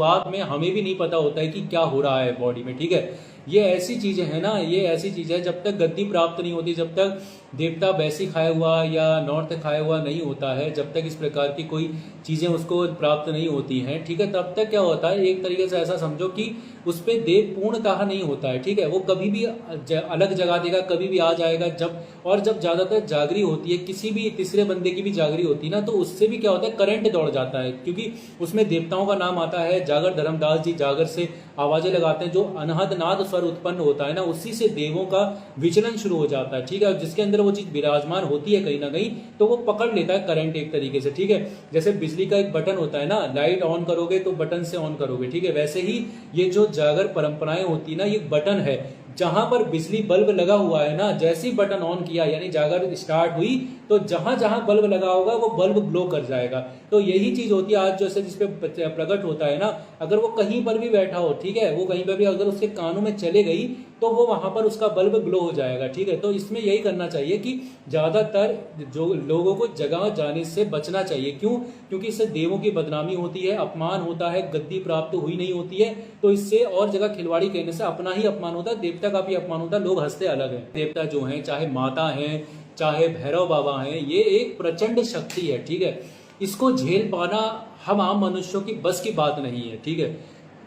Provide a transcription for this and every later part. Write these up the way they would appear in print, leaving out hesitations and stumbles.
शुरुआत में हमें भी नहीं पता होता है कि क्या हो रहा है बॉडी में, ठीक है। ये ऐसी चीजें हैं ना, ये ऐसी चीजें है, जब तक गद्दी प्राप्त नहीं होती, जब तक देवता वैसी खाया हुआ या नॉर्थ खाया हुआ नहीं होता है, जब तक इस प्रकार की कोई चीजें उसको प्राप्त नहीं होती हैं, ठीक है, तब तक क्या होता है, एक तरीके से ऐसा समझो कि उस पर देव पूर्णतः नहीं होता है, ठीक है। वो कभी भी अलग जगह देगा, कभी भी आ जाएगा, जब ज्यादातर जागरी होती है, किसी भी तीसरे बंदे की भी जागरी होती है ना, तो उससे भी क्या होता है, करंट दौड़ जाता है, क्योंकि उसमें देवताओं का नाम आता है। जागर धर्मदास जी जागर से आवाजें लगाते हैं, जो अनहद नाद स्वर उत्पन्न होता है ना, उसी से देवों का विचलन शुरू हो जाता है, ठीक है। जिसके अंदर वो चीज विराजमान होती है कहीं ना कहीं, तो वो पकड़ लेता है करंट एक तरीके से, ठीक है। जैसे बिजली का एक बटन होता है ना, लाइट ऑन करोगे तो बटन से ऑन करोगे, ठीक है। वैसे ही ये जो जागर परंपराएं होती है ना, ये बटन है, जहां पर बिजली बल्ब लगा हुआ है ना, जैसे ही बटन ऑन किया यानी जागर स्टार्ट हुई, तो जहां जहां बल्ब लगा होगा वो बल्ब ग्लो कर जाएगा। तो यही चीज होती है आज जैसे जिसपे प्रकट होता है ना, अगर वो कहीं पर भी बैठा हो, ठीक है, वो कहीं पर भी अगर उसके कानों में चले गई तो वो वहां पर उसका बल्ब ग्लो हो जाएगा, ठीक है। तो इसमें यही करना चाहिए कि ज्यादातर जो लोगों को जगह जाने से बचना चाहिए। क्यों? क्योंकि इससे देवों की बदनामी होती है, अपमान होता है, गद्दी प्राप्त हुई नहीं होती है, तो इससे और जगह खिलवाड़ी कहने से अपना ही अपमान होता है, देवता का भी अपमान होता है, लोग हंसते अलग है। देवता जो है, चाहे माता है चाहे भैरव बाबा हैं, ये एक प्रचंड शक्ति है, ठीक है। इसको झेल पाना हम आम मनुष्यों की बस की बात नहीं है, ठीक है।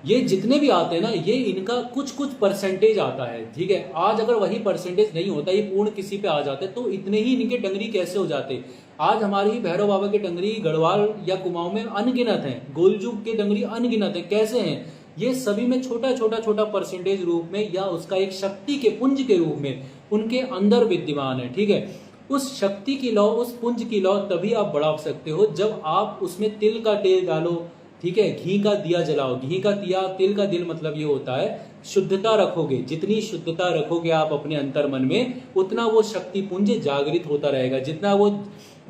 ये जितने भी आते हैं ना, ये इनका कुछ कुछ परसेंटेज आता है, ठीक है। आज अगर वही परसेंटेज नहीं होता, ये पूर्ण किसी पे आ जाते तो इतने ही इनके डंगरी कैसे हो जाते। आज हमारे ही भैरव बाबा के डंगरी गढ़वाल या कुमाऊं में अनगिनत हैं, गोलजुग के डंगरी अनगिनत है। कैसे हैं? ये सभी में छोटा छोटा छोटा परसेंटेज रूप में या उसका एक शक्ति के पुंज के रूप में उनके अंदर विद्यमान है, ठीक है। उस शक्ति की लौ, उस पुंज की लौ तभी आप बढ़ा सकते हो जब आप उसमें तिल का तेल डालो, ठीक है, घी का दिया जलाओ। घी का दिया, तिल का दिल मतलब ये होता है शुद्धता रखोगे। जितनी शुद्धता रखोगे आप अपने अंतर मन में, उतना वो शक्ति पुंज जागृत होता रहेगा। जितना वो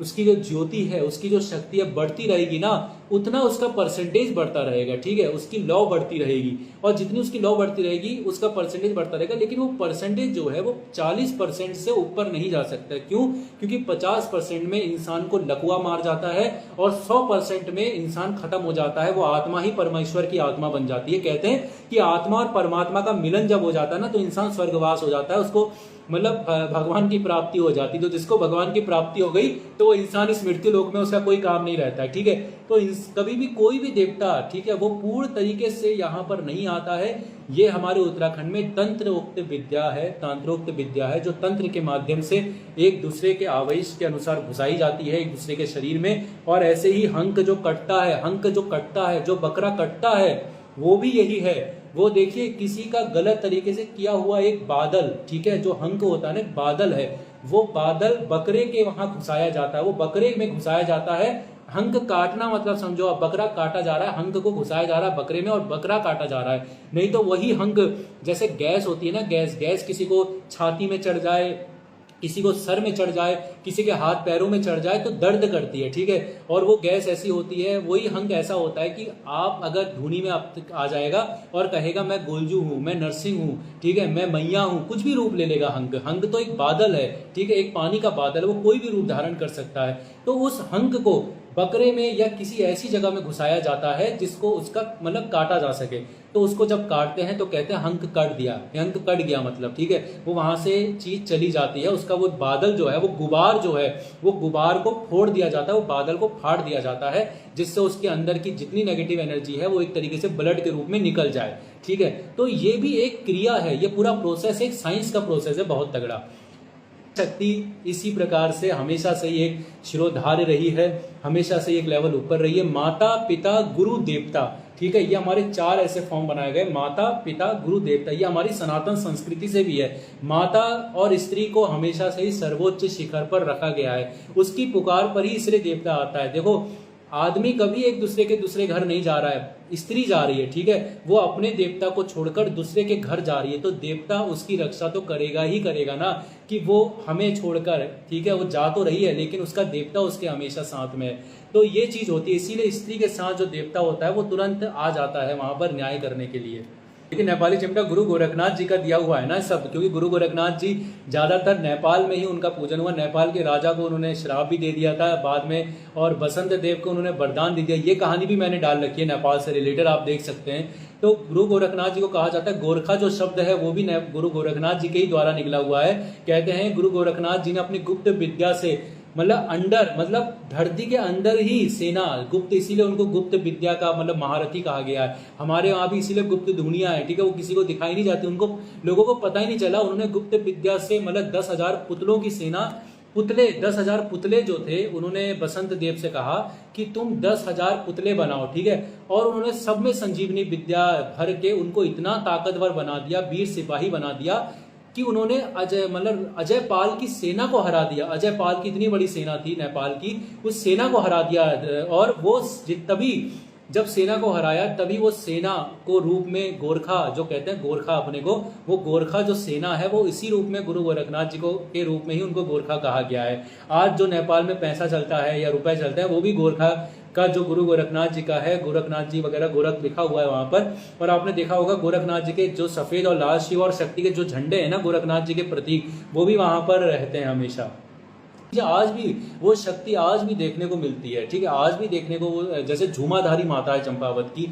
उसकी जो ज्योति है, उसकी जो शक्ति है बढ़ती रहेगी ना, उतना उसका परसेंटेज बढ़ता रहेगा, ठीक है। उसकी लौ बढ़ती रहेगी, और जितनी उसकी लौ बढ़ती रहेगी उसका परसेंटेज बढ़ता रहेगा। लेकिन वो परसेंटेज जो है वो 40% से ऊपर नहीं जा सकता। क्यों? क्योंकि 50% में इंसान को लकवा मार जाता है और 100% में इंसान खत्म हो जाता है। वो आत्मा ही परमेश्वर की आत्मा बन जाती है। कहते हैं कि आत्मा और परमात्मा का मिलन जब हो जाता है ना, तो इंसान स्वर्गवास हो जाता है, उसको मतलब भगवान की प्राप्ति हो जाती। तो जिसको भगवान की प्राप्ति हो गई तो वो इंसान इस मृत्यु लोक में उसका कोई काम नहीं रहता है, ठीक है। तो कभी भी कोई भी देवता, ठीक है, वो पूर्ण तरीके से यहाँ पर नहीं आता है। ये हमारे उत्तराखंड में तंत्रोक्त विद्या है, तंत्रोक्त विद्या है, जो तंत्र के माध्यम से एक दूसरे के आवेश के अनुसार घुसाई जाती है एक दूसरे के शरीर में। और ऐसे ही हंक जो कटता है, हंक जो कटता है, जो बकरा कटता है, वो भी यही है। वो देखिए किसी का गलत तरीके से किया हुआ एक बादल, ठीक है, जो हंक होता है ना, बादल है, वो बादल बकरे के वहां घुसाया जाता है, वो बकरे में घुसाया जाता है। हंक काटना मतलब समझो आप, बकरा काटा जा रहा है, हंक को घुसाया जा रहा है बकरे में और बकरा काटा जा रहा है। नहीं तो वही हंक, जैसे गैस होती है ना, गैस किसी को छाती में चढ़ जाए, किसी को सर में चढ़ जाए, किसी के हाथ पैरों में चढ़ जाए तो दर्द करती है, ठीक है। और वो गैस ऐसी होती है, वही हंक ऐसा होता है कि आप अगर धुनी में आ जाएगा और कहेगा मैं गोलजू हूं, मैं नरसिंह हूं, ठीक है, मैं मैया हूं, कुछ भी रूप ले लेगा हंक। हंक तो एक बादल है, ठीक है, एक पानी का बादल है, वो कोई भी रूप धारण कर सकता है। तो उस हंक को बकरे में या किसी ऐसी जगह में घुसाया जाता है जिसको उसका मतलब काटा जा सके। तो उसको जब काटते हैं तो कहते हैं हंक कट दिया, हंक कट गया मतलब, ठीक है, वो वहां से चीज चली जाती है। उसका वो बादल जो है, वो गुबार जो है, वो गुबार को फोड़ दिया जाता है, वो बादल को फाड़ दिया जाता है, जिससे उसके अंदर की जितनी नेगेटिव एनर्जी है वो एक तरीके से ब्लड के रूप में निकल जाए, ठीक है। तो ये भी एक क्रिया है, ये पूरा प्रोसेस एक साइंस का प्रोसेस है, बहुत तगड़ा। शक्ति इसी प्रकार से हमेशा से ही एक शिरोधार्य रही है, हमेशा से एक लेवल ऊपर रही है। माता पिता गुरु देवता, ठीक है, ये हमारे 4 ऐसे फॉर्म बनाए गए, माता पिता गुरु देवता। ये हमारी सनातन संस्कृति से भी है। माता और स्त्री को हमेशा से ही सर्वोच्च शिखर पर रखा गया है, उसकी पुकार पर ही इसलिए देवता आता है। देखो आदमी कभी एक दूसरे के दूसरे घर नहीं जा रहा है, स्त्री जा रही है, ठीक है, वो अपने देवता को छोड़कर दूसरे के घर जा रही है, तो देवता उसकी रक्षा तो करेगा ही करेगा ना, कि वो हमें छोड़कर, ठीक है, वो जा तो रही है लेकिन उसका देवता उसके हमेशा साथ में है। तो ये चीज होती है, इसीलिए स्त्री के साथ जो देवता होता है वो तुरंत आ जाता है वहां पर न्याय करने के लिए। लेकिन नेपाली चिमटा गुरु गोरखनाथ जी का दिया हुआ है ना शब्द, क्योंकि गुरु गोरखनाथ जी ज्यादातर नेपाल में ही उनका पूजन हुआ। नेपाल के राजा को उन्होंने श्राप भी दे दिया था बाद में, और बसंत देव को उन्होंने वरदान दे दिया। ये कहानी भी मैंने डाल रखी है नेपाल से रिलेटेड, आप देख सकते हैं। तो गुरु गोरखनाथ जी को कहा जाता है, गोरखा जो शब्द है वो भी गुरु गोरखनाथ जी के ही द्वारा निकला हुआ है। कहते हैं गुरु गोरखनाथ जी ने अपनी गुप्त विद्या से, मतलब अंडर, मतलब धरती के अंदर ही सेना गुप्त, इसीलिए उनको गुप्त विद्या का मतलब महारथी कहा गया है। हमारे वहां भी इसीलिए गुप्त दुनिया है, ठीक है, वो किसी को दिखाई नहीं जाती, उनको लोगों को पता ही नहीं चला। उन्होंने गुप्त विद्या से मतलब 10,000 पुतलों की सेना, 10,000 पुतले जो थे, उन्होंने बसंत देव से कहा कि तुम 10,000 पुतले बनाओ, ठीक है। और उन्होंने सब में संजीवनी विद्या भर के उनको इतना ताकतवर बना दिया, वीर सिपाही बना दिया कि उन्होंने अजय पाल की सेना को हरा दिया। अजय पाल की इतनी बड़ी सेना थी नेपाल की, उस सेना को हरा दिया। और वो तभी जब सेना को हराया तभी वो सेना को रूप में गोरखा, जो कहते हैं गोरखा अपने को, वो गोरखा जो सेना है वो इसी रूप में गुरु गोरखनाथ जी को के रूप में ही उनको गोरखा कहा गया है। आज जो नेपाल में पैसा चलता है या रुपए चलता है वो भी गोरखा का जो गुरु गोरखनाथ जी का है, गोरखनाथ जी वगैरह, गोरख लिखा हुआ है वहां पर। और आपने देखा होगा गोरखनाथ जी के जो सफेद और लाल शिव और शक्ति के जो झंडे हैं ना गोरखनाथ जी के प्रतीक, वो भी वहां पर रहते हैं हमेशा। आज भी वो शक्ति आज भी देखने को मिलती है, ठीक है, आज भी देखने को, जैसे झूमाधारी माता है चंपावत की,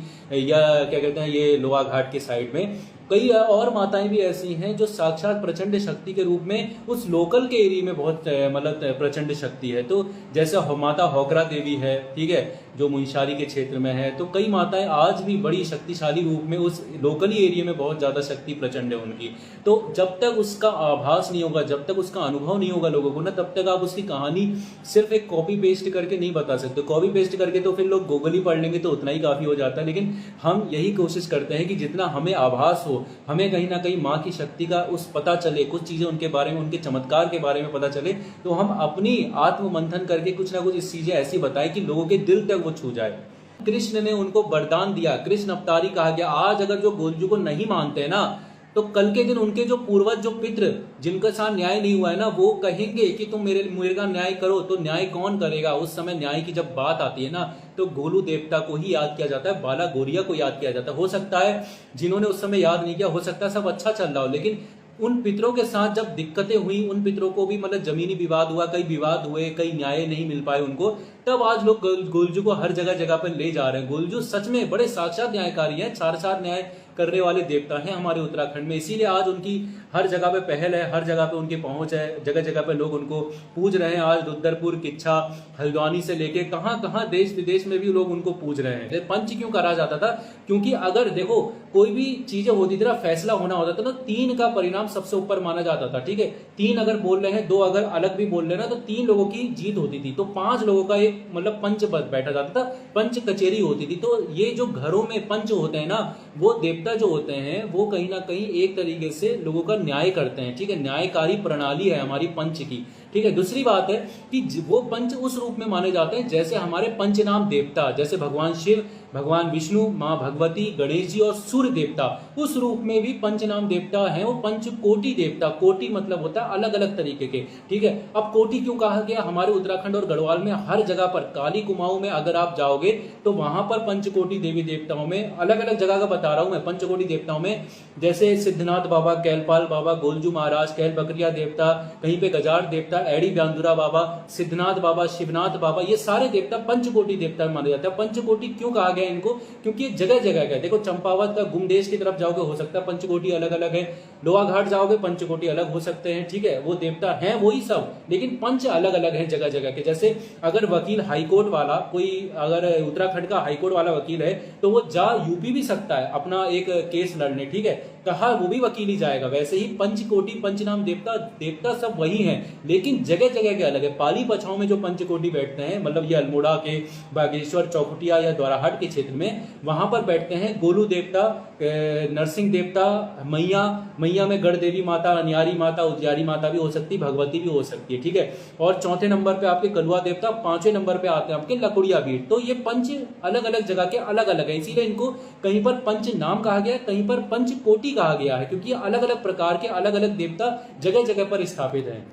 या क्या कहते हैं ये लोहा घाट के साइड में कई और माताएं भी ऐसी हैं जो साक्षात प्रचंड शक्ति के रूप में उस लोकल के एरिया में बहुत मतलब प्रचंड शक्ति है। तो जैसे माता होकरा देवी है, ठीक है, जो मुंशारी के क्षेत्र में है। तो कई माताएं आज भी बड़ी शक्तिशाली रूप में उस लोकली एरिया में बहुत ज्यादा शक्ति प्रचंड है उनकी। तो जब तक उसका आभास नहीं होगा, जब तक उसका अनुभव नहीं होगा लोगों को ना, तब तक आप उसकी कहानी सिर्फ एक कॉपी पेस्ट करके नहीं बता सकते। कॉपी पेस्ट करके तो फिर लोग गूगल ही पढ़ लेंगे तो उतना ही काफी हो जाता है। लेकिन हम यही कोशिश करते हैं कि जितना हमें आभास हो, हमें कहीं ना कहीं माँ की शक्ति का उस पता चले, कुछ चीजें उनके बारे में, उनके चमत्कार के बारे में पता चले, तो हम अपनी आत्म मंथन करके कुछ ना कुछ इस चीजें ऐसी बताएं कि लोगों के दिल तक वो छू जाए। कृष्ण ने उनको वरदान दिया, कृष्ण अवतारी कहा गया। आज अगर जो गोलजू को नहीं मानते हैं ना, तो कल के दिन उनके जो पूर्वज, जो पितृ जिनके साथ न्याय नहीं हुआ है ना, वो कहेंगे कि तुम मेरे का न्याय करो। तो न्याय कौन करेगा? उस समय न्याय की जब बात आती है ना, तो गोलू देवता को ही याद किया जाता है, बाला गोरिया को याद किया जाता है। हो सकता है जिन्होंने उस समय याद नहीं किया, हो सकता है सब अच्छा चल रहा हो, लेकिन उन पितरों के साथ जब दिक्कतें हुई, उन पितरों को भी मतलब जमीनी विवाद हुआ, कई विवाद हुए, कई न्याय नहीं मिल पाए उनको, तब आज लोग गोलजू को हर जगह जगह पर ले जा रहे हैं। गोलजू सच में बड़े साक्षात न्यायकारी हैं, 4 न्याय करने वाले देवता हैं हमारे उत्तराखंड में। इसीलिए आज उनकी हर जगह पे पहल है, हर जगह पे उनकी पहुंच है, जगह जगह पे लोग उनको पूज रहे हैं। आज रुद्रपुर, किच्छा, हल्द्वानी से लेके कहां कहां देश विदेश में भी लोग उनको पूज रहे हैं। पंच क्यों करा जाता था? क्योंकि अगर देखो कोई भी चीजें होती थी ना, फैसला होना होता था ना, 3 का परिणाम सबसे ऊपर माना जाता था, ठीक है। 3 अगर बोल रहे हैं, 2 अगर अलग भी बोल रहे हैं ना, तो 3 लोगों की जीत होती थी। तो 5 लोगों का एक मतलब पंच बैठा जाता था, पंच कचेरी होती थी। तो ये जो घरों में पंच होते हैं ना, वो देवता जो होते हैं वो कहीं ना कहीं एक तरीके से लोगों का न्याय करते हैं, ठीक है। न्यायकारी प्रणाली है हमारी पंच की, ठीक है। दूसरी बात है कि वो पंच उस रूप में माने जाते हैं जैसे हमारे पंचनाम देवता, जैसे भगवान शिव, भगवान विष्णु, माँ भगवती, गणेश जी और सूर्य देवता, उस रूप में भी पंचनाम देवता हैं। वो पंचकोटि देवता, कोटि मतलब होता है अलग अलग तरीके के, ठीक है। अब कोटि क्यों कहा गया? हमारे उत्तराखंड और गढ़वाल में हर जगह पर, काली कुमाऊं में अगर आप जाओगे तो वहां पर पंचकोटि देवी देवताओं में, अलग अलग जगह का बता रहा हूं मैं, पंचकोटि देवताओं में जैसे सिद्धनाथ बाबा, कैलपाल बाबा, गोलजू महाराज, कैल बकरिया देवता, कहीं पे गजार देवता, एडी ब्यांदुरा बाबा, सिद्धनाथ बाबा, शिवनाथ बाबा, ये सारे देवता पंचकोटि देवता माने जाते हैं। पंचकोटि क्यों कहा गया इनको? क्योंकि जगह जगह का, देखो चंपावत का गुमदेश की तरफ जाओगे हो सकता है पंचकोटि अलग अलग है, लोहा घाट जाओगे पंचकोटि अलग हो सकते हैं, ठीक है। वो देवता हैं वही सब, लेकिन पंच अलग अलग हैं जगह जगह के। जैसे अगर वकील हाईकोर्ट वाला, कोई अगर उत्तराखंड का हाईकोर्ट वाला वकील है तो वो जा यूपी भी सकता है अपना एक केस लड़ने, ठीक है, कहा वो भी वकील ही जाएगा। वैसे ही पंचकोटि, पंचनाम देवता, देवता सब वही हैं, लेकिन जगह जगह के अलग है। पाली पछाऊ में जो पंचकोटि बैठते हैं, मतलब ये अल्मोड़ा के, बागेश्वर, चौखुटिया या द्वाराहाट के क्षेत्र में, वहां पर बैठते हैं गोलू देवता, नरसिंह देवता, मैया में गढ़ देवी माता, अनियारी माता, उजियारी माता भी हो सकती है, भगवती भी हो सकती है, ठीक है। और चौथे नंबर पे आपके कलुआ देवता, 5वें नंबर पे आते हैं आपके लकुड़िया बीट। तो ये पंच अलग अलग जगह के अलग अलग है, इसीलिए इनको कहीं पर पंच नाम कहा गया है, कहीं पर पंचकोटि कहा गया है, क्योंकि अलग अलग प्रकार के अलग अलग देवता जगह जगह पर स्थापित हैं।